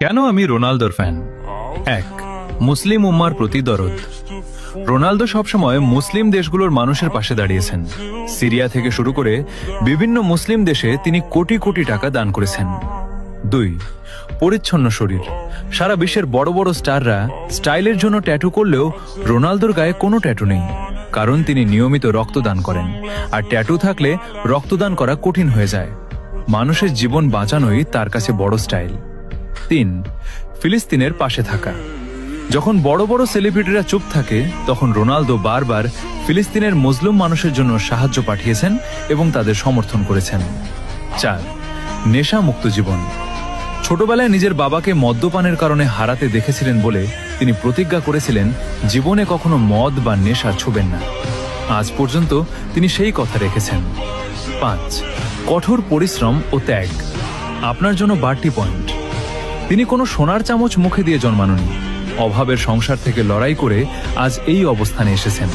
কেন আমি রোনালদোর ফ্যান? এক, মুসলিম উম্মার প্রতি দরদ। রোনালদো সবসময় মুসলিম দেশগুলোর মানুষের পাশে দাঁড়িয়েছেন। সিরিয়া থেকে শুরু করে বিভিন্ন মুসলিম দেশে তিনি কোটি কোটি টাকা দান করেছেন। দুই, পরিচ্ছন্ন শরীর। সারা বিশ্বের বড় বড় স্টাররা স্টাইলের জন্য ট্যাটু করলেও রোনালদোর গায়ে কোনো ট্যাটু নেই, কারণ তিনি নিয়মিত রক্তদান করেন, আর ট্যাটু থাকলে রক্তদান করা কঠিন হয়ে যায়। মানুষের জীবন বাঁচানোই তার কাছে বড় স্টাইল। তিন, ফিলিস্তিনের পাশে থাকা। যখন বড় বড় সেলিব্রিটিরা চুপ থাকে, তখন রোনালদো বারবার ফিলিস্তিনের মজলুম মানুষের জন্য সাহায্য পাঠিয়েছেন এবং তাদের সমর্থন করেছেন। চার, নেশা মুক্ত জীবন। ছোটবেলায় নিজের বাবাকে মদ্যপানের কারণে হারাতে দেখেছিলেন বলে তিনি প্রতিজ্ঞা করেছিলেন জীবনে কখনো মদ বা নেশা ছুবেন না। আজ পর্যন্ত তিনি সেই কথা রেখেছেন। পাঁচ, কঠোর পরিশ্রম ও ত্যাগ। আপনার জন্য বাড়তি পয়েন্ট। তিনি কোনো সোনার চামচ মুখে দিয়ে জন্মাননি। অভাবের সংসার থেকে লড়াই করে আজ এই অবস্থানে এসেছেন।